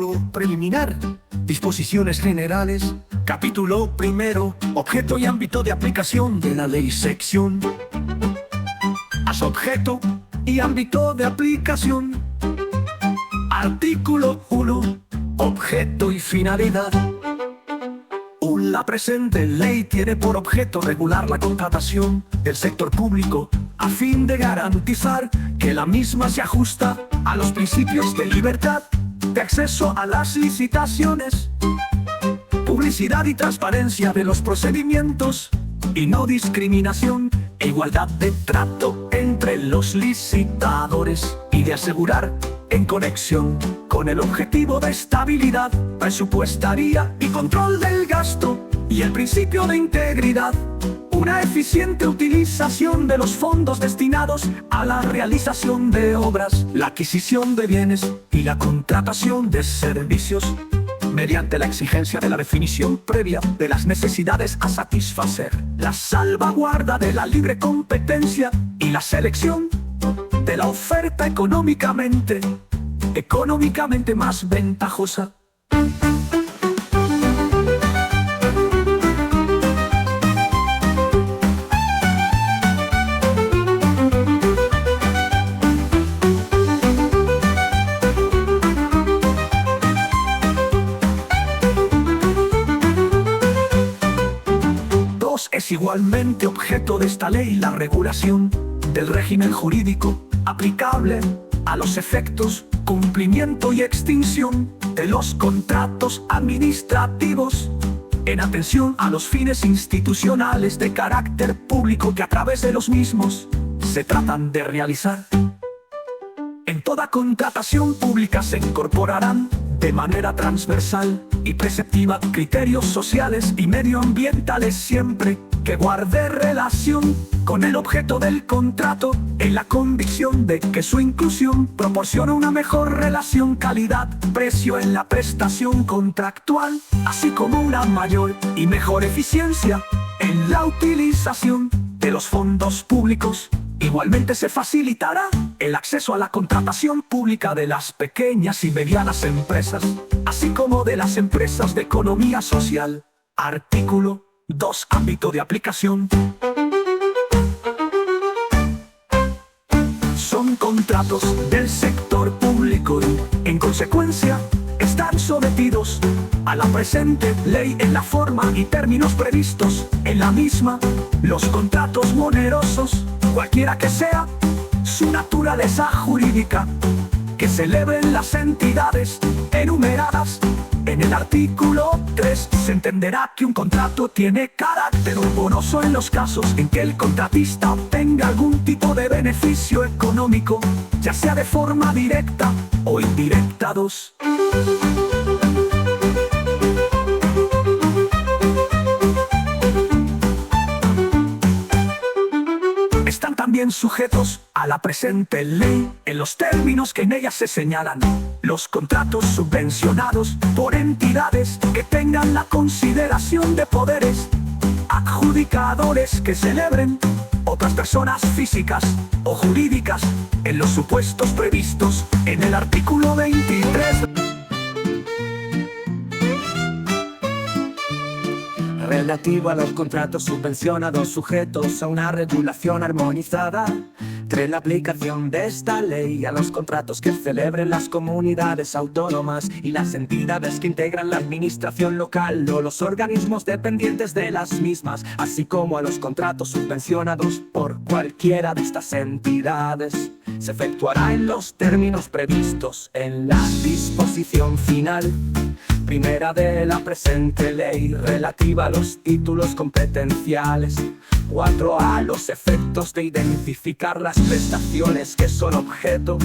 Capítulo preliminar. Disposiciones generales. Capítulo primero. Objeto y ámbito de aplicación de la ley. Sección. Objeto y ámbito de aplicación. Artículo 1. Objeto y finalidad. La presente ley tiene por objeto regular la contratación del sector público a fin de garantizar que la misma se ajusta a los principios de libertad, de acceso a las licitaciones, publicidad y transparencia de los procedimientos y no discriminación e igualdad de trato entre los licitadores, y de asegurar, en conexión con el objetivo de estabilidad presupuestaria y control del gasto y el principio de integridad, una eficiente utilización de los fondos destinados a la realización de obras, la adquisición de bienes y la contratación de servicios, mediante la exigencia de la definición previa de las necesidades a satisfacer, la salvaguarda de la libre competencia y la selección de la oferta económicamente más ventajosa. Es igualmente objeto de esta ley la regulación del régimen jurídico aplicable a los efectos, cumplimiento y extinción de los contratos administrativos en atención a los fines institucionales de carácter público que a través de los mismos se tratan de realizar. En toda contratación pública se incorporarán de manera transversal y preceptiva criterios sociales y medioambientales siempre que guarde relación con el objeto del contrato, en la convicción de que su inclusión proporciona una mejor relación calidad-precio en la prestación contractual, así como una mayor y mejor eficiencia en la utilización de los fondos públicos. Igualmente se facilitará el acceso a la contratación pública de las pequeñas y medianas empresas, así como de las empresas de economía social. Artículo 2. Ámbito de aplicación. Son contratos del sector público y, en consecuencia, están sometidos a la presente ley en la forma y términos previstos en la misma. Los contratos onerosos, cualquiera que sea su naturaleza jurídica, que celebren las entidades enumeradas en el artículo 3, se entenderá que un contrato tiene carácter bonoso en los casos en que el contratista obtenga algún tipo de beneficio económico, ya sea de forma directa o indirecta. 2. Están también sujetos a la presente ley, en los términos que en ella se señalan, los contratos subvencionados por entidades que tengan la consideración de poderes adjudicadores que celebren otras personas físicas o jurídicas en los supuestos previstos en el artículo 23. Relativo a los contratos subvencionados sujetos a una regulación armonizada, entre la aplicación de esta ley a los contratos que celebren las comunidades autónomas y las entidades que integran la administración local o los organismos dependientes de las mismas, así como a los contratos subvencionados por cualquiera de estas entidades, se efectuará en los términos previstos en la disposición final primera de la presente ley, relativa a los títulos competenciales. 4. A los efectos de identificar las prestaciones que son objeto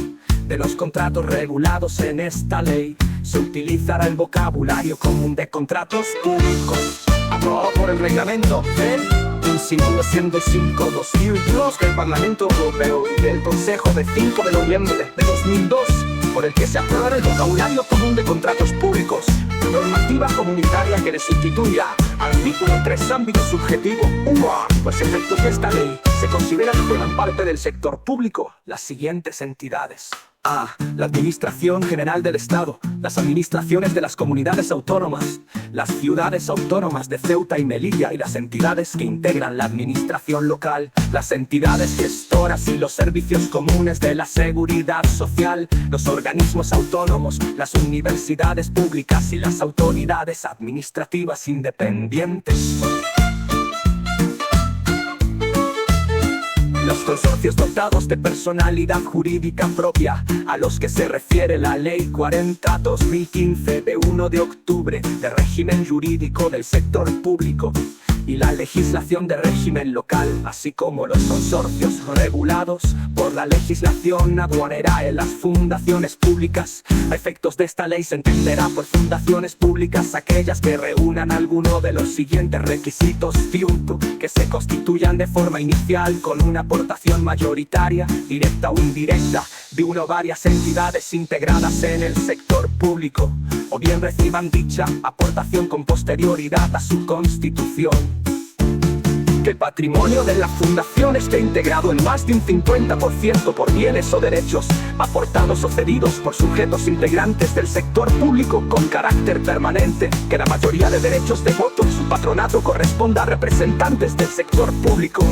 de los contratos regulados en esta ley, se utilizará el vocabulario común de contratos públicos, aprobado por el reglamento Inciso 105/2002 del Parlamento Europeo y del Consejo de 5 de noviembre de 2002, por el que se aprueba el vocabulario común de contratos públicos, normativa comunitaria que le sustituya. Artículo 3. Ámbito subjetivo. 1. Pues efectos de esta ley se considera que forman parte del sector público las siguientes entidades: A. La Administración General del Estado, las administraciones de las comunidades autónomas, las ciudades autónomas de Ceuta y Melilla y las entidades que integran la administración local, las entidades gestoras y los servicios comunes de la seguridad social, los organismos autónomos, las universidades públicas y las autoridades administrativas independientes. Los consorcios dotados de personalidad jurídica propia, a los que se refiere la Ley 40/2015 de 1 de octubre de régimen jurídico del sector público y la legislación de régimen local, así como los consorcios regulados por la legislación aduanera en las fundaciones públicas. A efectos de esta ley se entenderá por fundaciones públicas aquellas que reúnan alguno de los siguientes requisitos: que se constituyan de forma inicial con una aportación mayoritaria, directa o indirecta, de una o varias entidades integradas en el sector público, o bien reciban dicha aportación con posterioridad a su constitución. Que el patrimonio de la fundación esté integrado en más de un 50% por bienes o derechos aportados o cedidos por sujetos integrantes del sector público con carácter permanente. Que la mayoría de derechos de voto en su patronato corresponda a representantes del sector público.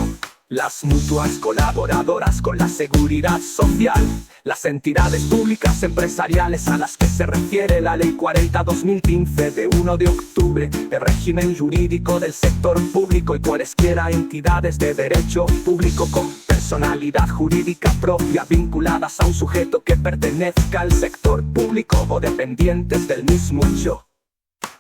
Las mutuas colaboradoras con la seguridad social, las entidades públicas empresariales a las que se refiere la Ley 40/2015 de 1 de octubre de régimen jurídico del sector público, y cualesquiera entidades de derecho público con personalidad jurídica propia vinculadas a un sujeto que pertenezca al sector público o dependientes del mismo hecho.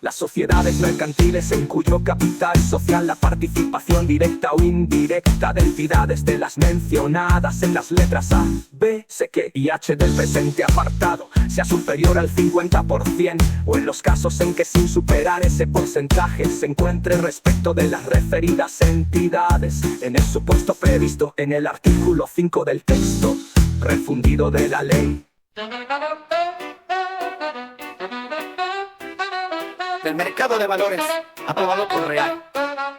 Las sociedades mercantiles en cuyo capital social la participación directa o indirecta de entidades de las mencionadas en las letras A, B, C, Q y H del presente apartado sea superior al 50%, o en los casos en que sin superar ese porcentaje se encuentre respecto de las referidas entidades en el supuesto previsto en el artículo 5 del texto refundido de la ley. Del mercado de valores, aprobado por Real.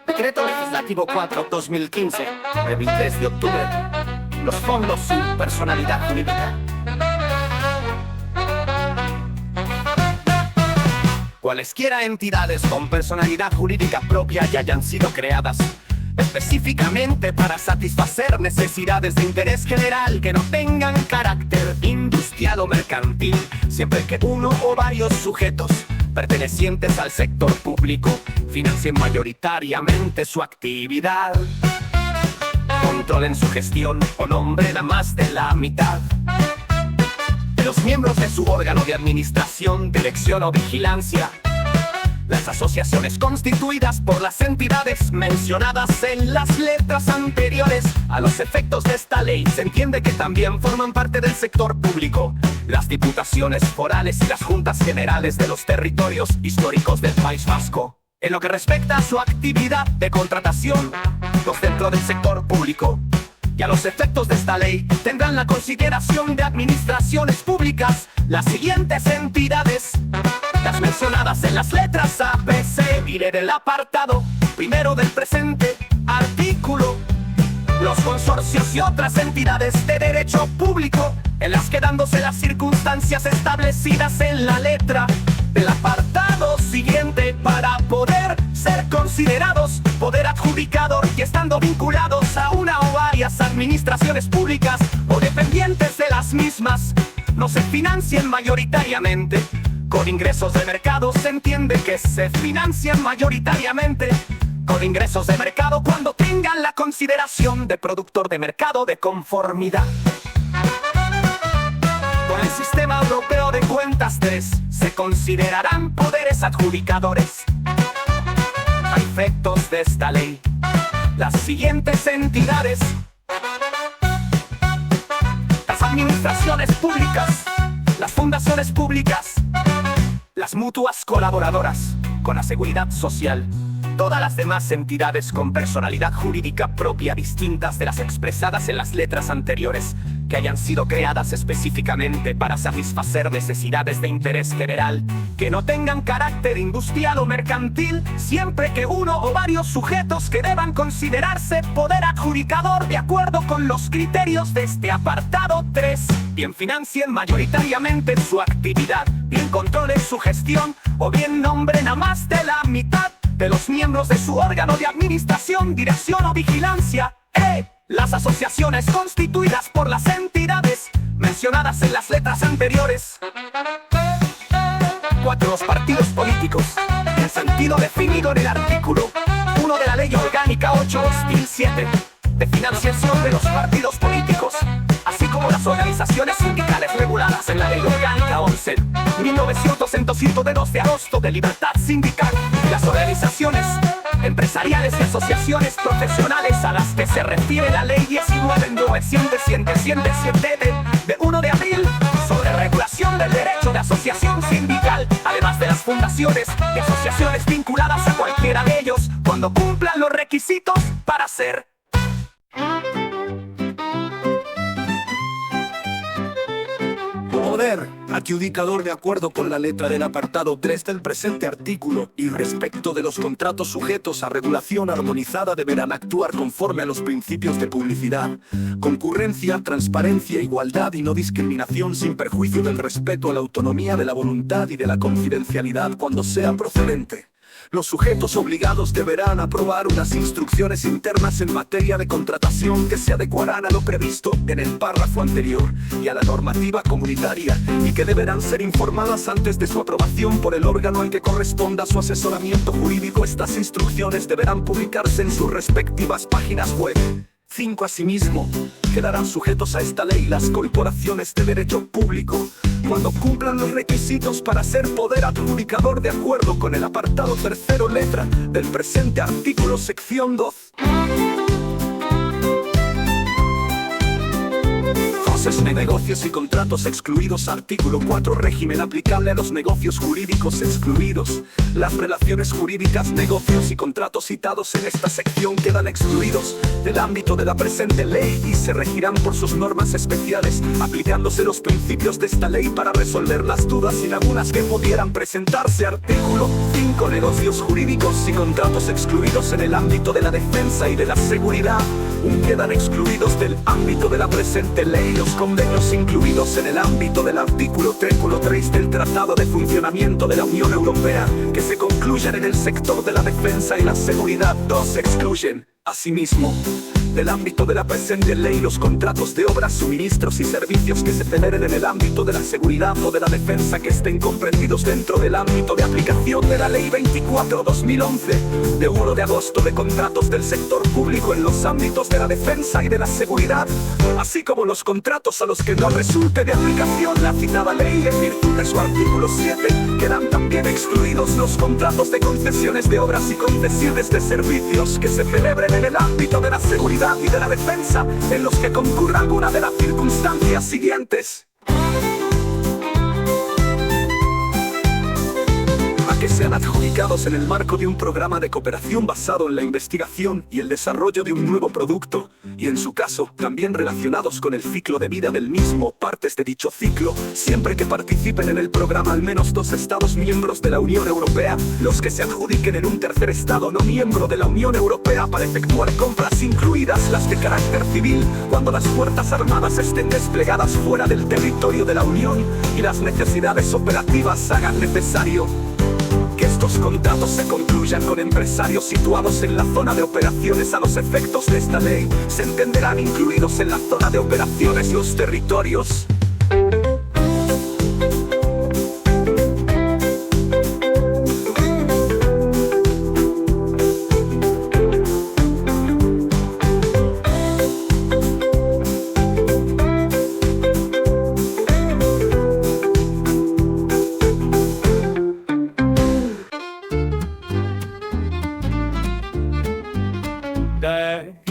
Decreto Legislativo 4/2015, de 23 de octubre. Los fondos sin personalidad jurídica. Cualesquiera entidades con personalidad jurídica propia y hayan sido creadas específicamente para satisfacer necesidades de interés general que no tengan carácter industrial o mercantil, siempre que uno o varios sujetos pertenecientes al sector público financien mayoritariamente su actividad, controlen su gestión o nombren a más de la mitad de los miembros de su órgano de administración, dirección o vigilancia. Las asociaciones constituidas por las entidades mencionadas en las letras anteriores a los efectos de esta ley se entiende que también forman parte del sector público. Las diputaciones forales y las juntas generales de los territorios históricos del País Vasco. En lo que respecta a su actividad de contratación, los dentro del sector público, y a los efectos de esta ley tendrán la consideración de administraciones públicas las siguientes entidades, las mencionadas en las letras A, B, C y del apartado primero del presente artículo. Los consorcios y otras entidades de derecho público en las que, dándose las circunstancias establecidas en la letra del apartado siguiente, para poder ser considerados poder adjudicador y estando vinculados a una o varias administraciones públicas o dependientes de las mismas, no se financien mayoritariamente con ingresos de mercado. Se entiende que se financian mayoritariamente con ingresos de mercado cuando tengan la consideración de productor de mercado de conformidad con el Sistema Europeo de Cuentas 3, se considerarán poderes adjudicadores. A efectos de esta ley, las siguientes entidades: las administraciones públicas, las fundaciones públicas, las mutuas colaboradoras con la seguridad social, todas las demás entidades con personalidad jurídica propia distintas de las expresadas en las letras anteriores, que hayan sido creadas específicamente para satisfacer necesidades de interés general, que no tengan carácter industrial o mercantil, siempre que uno o varios sujetos que deban considerarse poder adjudicador de acuerdo con los criterios de este apartado 3. bien financien mayoritariamente su actividad, bien controlen su gestión o bien nombren a más de la mitad de los miembros de su órgano de administración, dirección o vigilancia. Las asociaciones constituidas por las entidades mencionadas en las letras anteriores. 4. Los partidos políticos, en sentido definido en el artículo 1 de la Ley Orgánica 8/2007, de financiación de los partidos políticos, así como las organizaciones sindicales reguladas en la Ley Orgánica 11/1900 de 2 de agosto de libertad sindical, y las organizaciones empresariales y asociaciones profesionales a las que se refiere la Ley 19.907 de 1 de abril sobre regulación del derecho de asociación sindical, además de las fundaciones y asociaciones vinculadas a cualquiera de ellos, cuando cumplan los requisitos para ser Poder adjudicador de acuerdo con la letra del apartado 3 del presente artículo y respecto de los contratos sujetos a regulación armonizada deberán actuar conforme a los principios de publicidad, concurrencia, transparencia, igualdad y no discriminación sin perjuicio del respeto a la autonomía de la voluntad y de la confidencialidad cuando sea procedente. Los sujetos obligados deberán aprobar unas instrucciones internas en materia de contratación que se adecuarán a lo previsto en el párrafo anterior y a la normativa comunitaria, y que deberán ser informadas antes de su aprobación por el órgano al que corresponda su asesoramiento jurídico. Estas instrucciones deberán publicarse en sus respectivas páginas web. 5. Asimismo, quedarán sujetos a esta ley las corporaciones de derecho público cuando cumplan los requisitos para ser poder adjudicador de acuerdo con el apartado 3º letra del presente artículo sección 2. De negocios y contratos excluidos. Artículo 4. Régimen aplicable a los negocios jurídicos excluidos. Las relaciones jurídicas, negocios y contratos citados en esta sección quedan excluidos del ámbito de la presente ley y se regirán por sus normas especiales, aplicándose los principios de esta ley para resolver las dudas y lagunas que pudieran presentarse. Artículo 5. Negocios jurídicos y contratos excluidos en el ámbito de la defensa y de la seguridad. Quedan excluidos del ámbito de la presente ley los convenios incluidos en el ámbito del artículo 3 del Tratado de Funcionamiento de la Unión Europea que se concluyan en el sector de la defensa y la seguridad. 2. Excluyen, asimismo, del ámbito de la presente ley los contratos de obras, suministros y servicios que se celebren en el ámbito de la seguridad o de la defensa que estén comprendidos dentro del ámbito de aplicación de la Ley 24/2011 de 1 de agosto de contratos del sector público en los ámbitos de la defensa y de la seguridad, así como los contratos a los que no resulte de aplicación la citada ley en virtud de su artículo 7. Quedan también excluidos los contratos de concesiones de obras y concesiones de servicios que se celebren en el ámbito de la seguridad y de la defensa, en los que concurra alguna de las circunstancias siguientes: que sean adjudicados en el marco de un programa de cooperación basado en la investigación y el desarrollo de un nuevo producto, y en su caso, también relacionados con el ciclo de vida del mismo o partes de dicho ciclo, siempre que participen en el programa al menos 2 Estados miembros de la Unión Europea, los que se adjudiquen en un tercer Estado no miembro de la Unión Europea para efectuar compras, incluidas las de carácter civil, cuando las fuerzas armadas estén desplegadas fuera del territorio de la Unión y las necesidades operativas hagan necesario que estos contratos se concluyan con empresarios situados en la zona de operaciones. A los efectos de esta ley, se entenderán incluidos en la zona de operaciones los territorios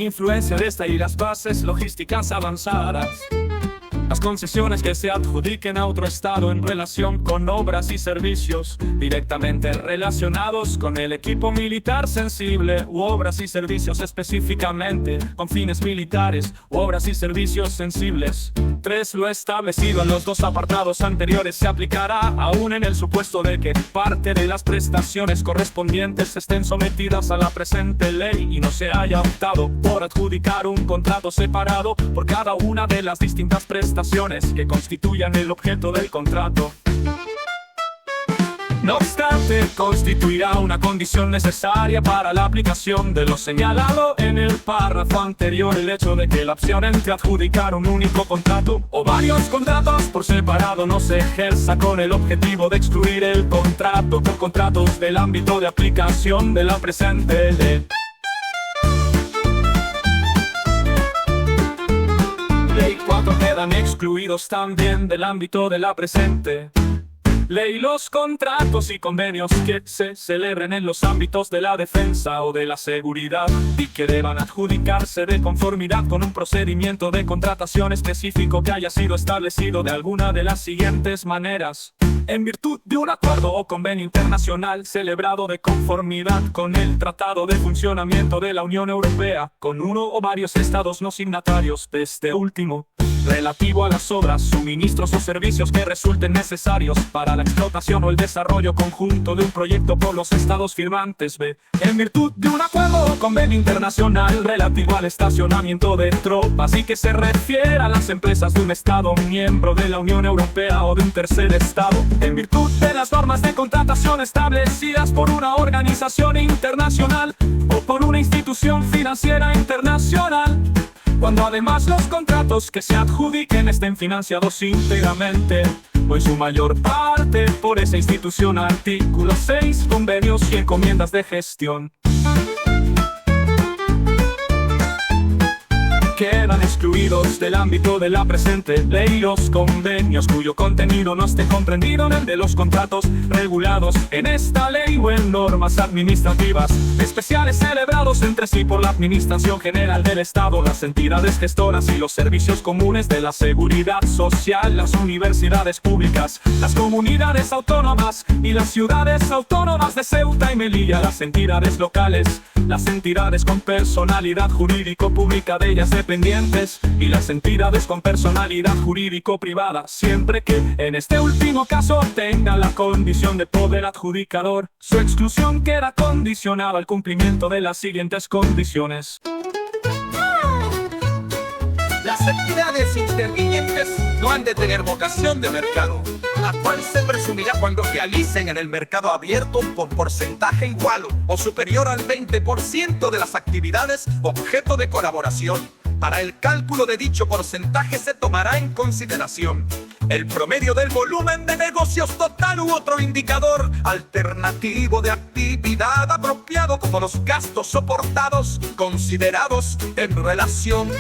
influencia de esta y las bases logísticas avanzadas. Las concesiones que se adjudiquen a otro estado en relación con obras y servicios directamente relacionados con el equipo militar sensible u obras y servicios específicamente con fines militares u obras y servicios sensibles. 3. Lo establecido en los 2 apartados anteriores se aplicará aún en el supuesto de que parte de las prestaciones correspondientes estén sometidas a la presente ley y no se haya optado por adjudicar un contrato separado por cada una de las distintas prestaciones prestaciones que constituyan el objeto del contrato. No obstante, constituirá una condición necesaria para la aplicación de lo señalado en el párrafo anterior el hecho de que la opción entre adjudicar un único contrato o varios contratos por separado no se ejerza con el objetivo de excluir el contrato por contratos del ámbito de aplicación de la presente ley. Ley 4 quedan excluidos también del ámbito de la presente ley los contratos y convenios que se celebren en los ámbitos de la defensa o de la seguridad y que deban adjudicarse de conformidad con un procedimiento de contratación específico que haya sido establecido de alguna de las siguientes maneras: en virtud de un acuerdo o convenio internacional celebrado de conformidad con el Tratado de Funcionamiento de la Unión Europea, con uno o varios estados no signatarios de este último, relativo a las obras, suministros o servicios que resulten necesarios para la explotación o el desarrollo conjunto de un proyecto por los estados firmantes. B. En virtud de un acuerdo o convenio internacional relativo al estacionamiento de tropas y que se refiera a las empresas de un estado miembro de la Unión Europea o de un tercer estado, en virtud de las normas de contratación establecidas por una organización internacional o por una institución financiera internacional, cuando además los contratos que se adjudiquen estén financiados íntegramente o en su mayor parte por esa institución. Artículo 6. Convenios y encomiendas de gestión. Quedan excluidos del ámbito de la presente ley los convenios cuyo contenido no esté comprendido en el de los contratos regulados en esta ley o en normas administrativas especiales celebrados entre sí por la Administración General del Estado, las entidades gestoras y los servicios comunes de la seguridad social, las universidades públicas, las comunidades autónomas y las ciudades autónomas de Ceuta y Melilla, las entidades locales, las entidades con personalidad jurídico-pública de ellas dependientes y las entidades con personalidad jurídico-privada, siempre que en este último caso tengan la condición de poder adjudicador. Su exclusión queda condicionada al cumplimiento de las siguientes condiciones. Las entidades intervinientes no han de tener vocación de mercado, la cual se presumirá cuando realicen en el mercado abierto por porcentaje igual o superior al 20% de las actividades objeto de colaboración. Para el cálculo de dicho porcentaje se tomará en consideración el promedio del volumen de negocios total u otro indicador alternativo de actividad apropiado como los gastos soportados considerados en relación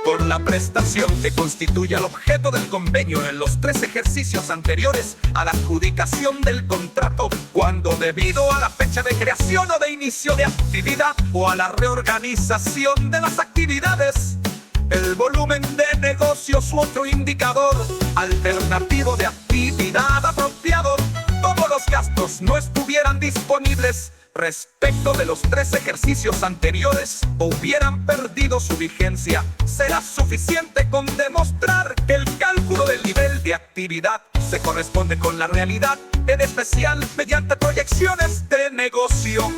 por la prestación que constituye el objeto del convenio en los 3 ejercicios anteriores a la adjudicación del contrato, cuando debido a la fecha de creación o de inicio de actividad o a la reorganización de las actividades, el volumen de negocios u otro indicador alternativo de actividad apropiado, todos los gastos no estuvieran disponibles respecto de los 3 ejercicios anteriores o hubieran perdido su vigencia, será suficiente con demostrar que el cálculo del nivel de actividad se corresponde con la realidad, en especial mediante proyecciones de negocio.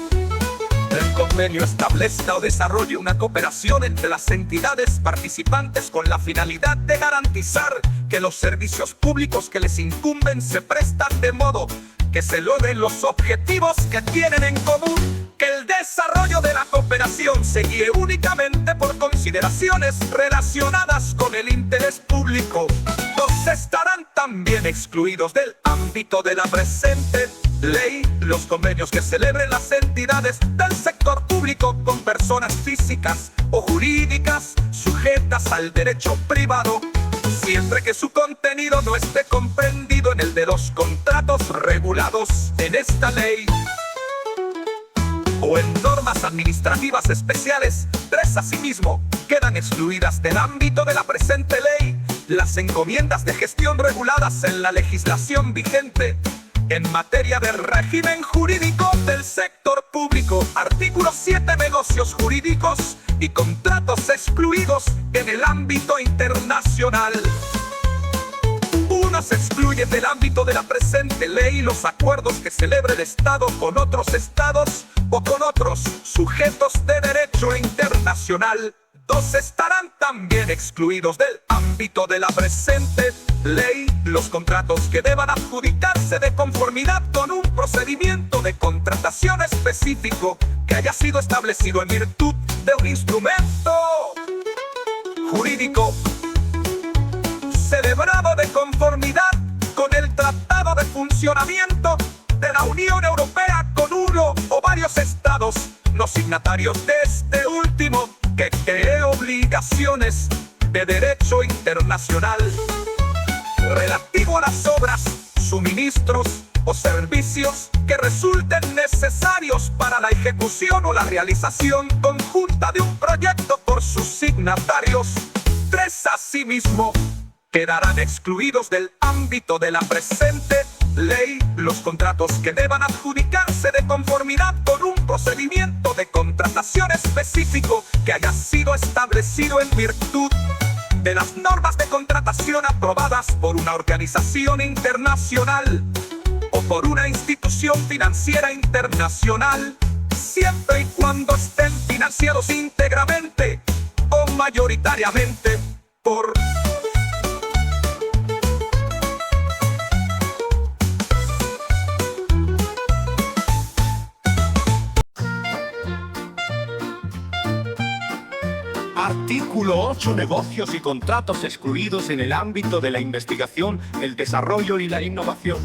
El convenio establezca o desarrolle una cooperación entre las entidades participantes con la finalidad de garantizar que los servicios públicos que les incumben se prestan de modo que se logren los objetivos que tienen en común, que el desarrollo de la cooperación se guíe únicamente por consideraciones relacionadas con el interés público. Los estarán también excluidos del ámbito de la presente ley los convenios que celebren las entidades del sector público con personas físicas o jurídicas sujetas al derecho privado, siempre que su contenido no esté comprendido en el de los contratos regulados en esta ley o en normas administrativas especiales. 3. Asimismo, quedan excluidas del ámbito de la presente ley las encomiendas de gestión reguladas en la legislación vigente en materia de régimen jurídico del sector público. Artículo 7. Negocios jurídicos y contratos excluidos en el ámbito internacional. 1. Se excluyen del ámbito de la presente ley los acuerdos que celebre el Estado con otros estados o con otros sujetos de derecho internacional. dos estarán también excluidos del ámbito de la presente ley los contratos que deban adjudicarse de conformidad con un procedimiento de contratación específico que haya sido establecido en virtud de un instrumento jurídico celebrado de conformidad con el Tratado de Funcionamiento de la Unión Europea con uno o varios estados no signatarios de este último, que cree obligaciones de derecho internacional relativo a las obras, suministros o servicios que resulten necesarios para la ejecución o la realización conjunta de un proyecto por sus signatarios. 3. Asimismo, quedarán excluidos del ámbito de la presente ley los contratos que deban adjudicarse de conformidad con un procedimiento de contratación específico que haya sido establecido en virtud de las normas de contratación aprobadas por una organización internacional o por una institución financiera internacional, siempre y cuando estén financiados íntegramente o mayoritariamente por Artículo 8. Negocios y contratos excluidos en el ámbito de la investigación, el desarrollo y la innovación.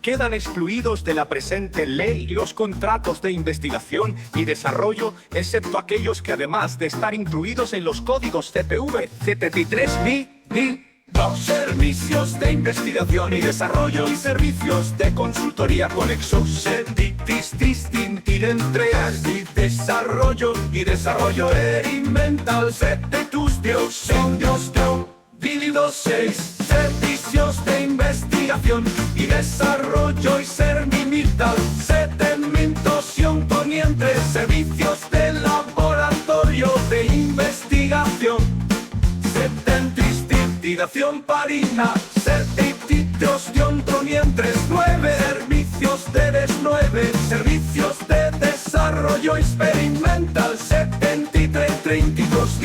Quedan excluidos de la presente ley los contratos de investigación y desarrollo, excepto aquellos que, además de estar incluidos en los códigos CPV, CT3, los servicios de investigación y desarrollo y servicios de consultoría conexos se distinguir entre y desarrollo experimental divididos 6 servicios de investigación y desarrollo y servimental poniente servicios de laboratorio de investigación investigación parina, servicios ponientes 9, servicios de 9, servicios de desarrollo experimental 73, 32,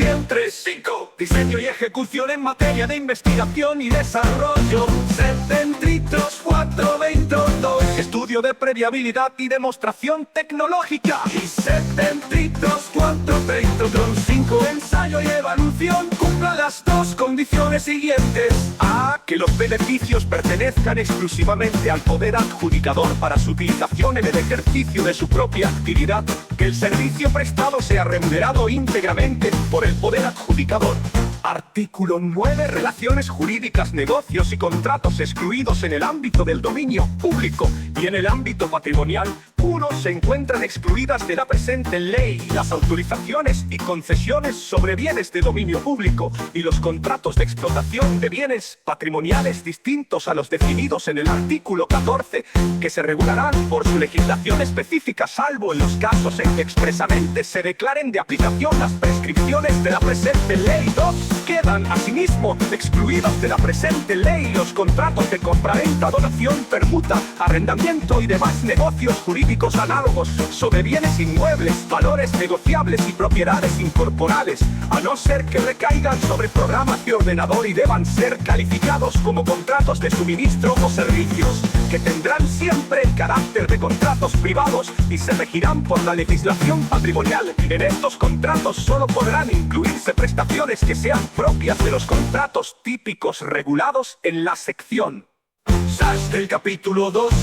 5, diseño y ejecución en materia de investigación y desarrollo 73, 4, 22, estudio de previabilidad y demostración tecnológica y 73, 4, 22, 5, ensayo y evaluación cumpla las dos condiciones siguientes: a. Que los beneficios pertenezcan exclusivamente al poder adjudicador para su utilización en el ejercicio de su propia actividad, que el servicio prestado sea remunerado íntegramente por el poder adjudicador. Artículo 9. Relaciones jurídicas, negocios y contratos excluidos en el ámbito del dominio público y en el ámbito patrimonial. 1. Se encuentran excluidas de la presente ley las autorizaciones y concesiones sobre bienes de dominio público y los contratos de explotación de bienes patrimoniales distintos a los definidos en el artículo 14, que se regularán por su legislación específica, salvo en los casos en que expresamente se declaren de aplicación las prescripciones de la presente ley. 2. Quedan asimismo excluidos de la presente ley los contratos de compraventa, donación, permuta, arrendamiento y demás negocios jurídicos análogos sobre bienes inmuebles, valores negociables y propiedades incorporales, a no ser que recaigan sobre programas de ordenador y deban ser calificados como contratos de suministro o servicios, que tendrán siempre el carácter de contratos privados y se regirán por la legislación patrimonial. En estos contratos solo podrán incluirse prestaciones que sean propias de los contratos típicos regulados en la sección 6 del capítulo 2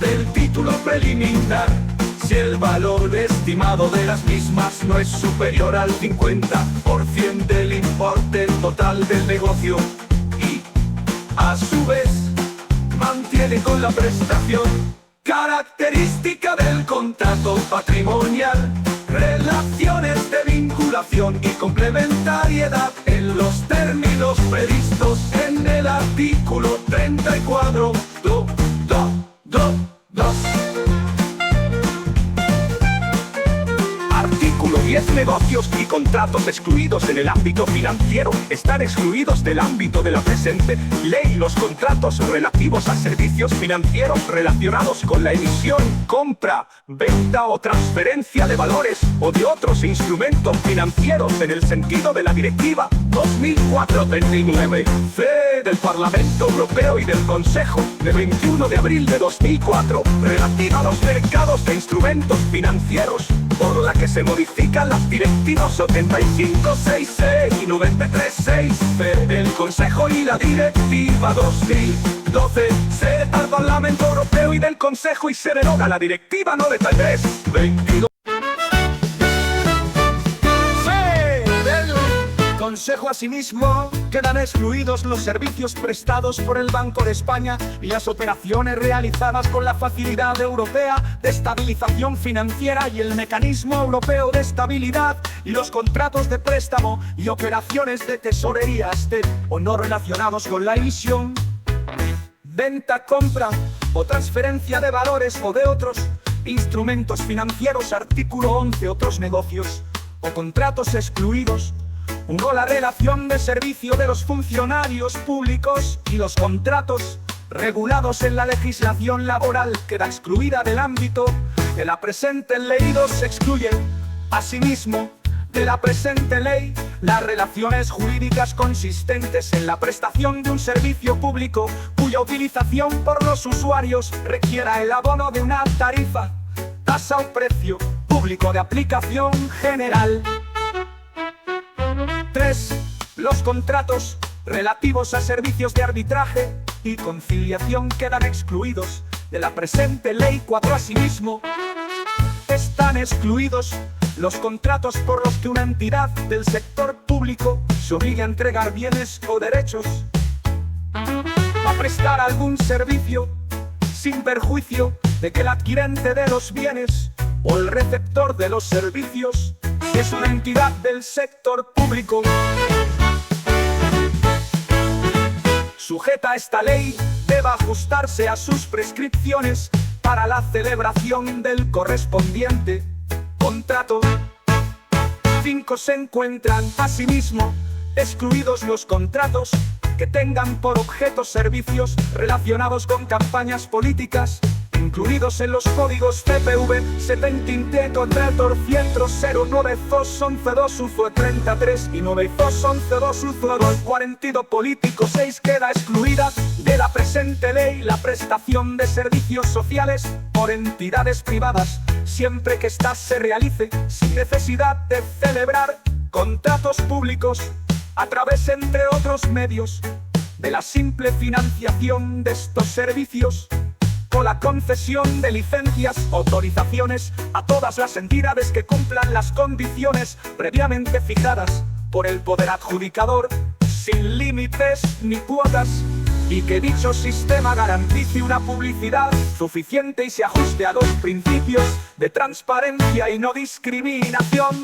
del título preliminar, si el valor estimado de las mismas no es superior al 50% del importe total del negocio y, a su vez, mantiene con la prestación característica del contrato patrimonial relaciones de vinculación y complementariedad en los términos previstos en el artículo 34, 2. Artículo 10. 10 negocios y contratos excluidos en el ámbito financiero están excluidos del ámbito de la presente ley. Los contratos relativos a servicios financieros relacionados con la emisión, compra, venta o transferencia de valores o de otros instrumentos financieros en el sentido de la Directiva 2004/39/CE del Parlamento Europeo y del Consejo de 21 de abril de 2004 relativa a los mercados de instrumentos financieros, por la que se modifican las directivas 85/6/CE y 93/6/CE del Consejo y la Directiva 2012/CE del Parlamento Europeo y del Consejo, y se deroga la Directiva 93/22. Consejo. Asimismo, quedan excluidos los servicios prestados por el Banco de España y las operaciones realizadas con la Facilidad Europea de Estabilización Financiera y el Mecanismo Europeo de Estabilidad, y los contratos de préstamo y operaciones de tesorería o no relacionados con la emisión, venta, compra o transferencia de valores o de otros instrumentos financieros. Artículo 11. Otros negocios o contratos excluidos. 1. La relación de servicio de los funcionarios públicos y los contratos regulados en la legislación laboral queda excluida del ámbito de la presente ley. 2. Se excluyen, asimismo, de la presente ley las relaciones jurídicas consistentes en la prestación de un servicio público cuya utilización por los usuarios requiera el abono de una tarifa, tasa o precio público de aplicación general. 3. Los contratos relativos a servicios de arbitraje y conciliación quedan excluidos de la presente ley. 4. Asimismo, están excluidos los contratos por los que una entidad del sector público se obligue a entregar bienes o derechos, a prestar algún servicio, sin perjuicio de que el adquirente de los bienes o el receptor de los servicios es una entidad del sector público. Sujeta a esta ley, deba ajustarse a sus prescripciones para la celebración del correspondiente contrato. 5. Se encuentran, asimismo, excluidos los contratos que tengan por objeto servicios relacionados con campañas políticas, incluidos en los códigos CPV 70-309-211-2 y 9-211-2 42 político. 6. Queda excluida de la presente ley la prestación de servicios sociales por entidades privadas, siempre que ésta se realice sin necesidad de celebrar contratos públicos a través, entre otros medios, de la simple financiación de estos servicios, o la concesión de licencias o autorizaciones a todas las entidades que cumplan las condiciones previamente fijadas por el poder adjudicador, sin límites ni cuotas, y que dicho sistema garantice una publicidad suficiente y se ajuste a los principios de transparencia y no discriminación.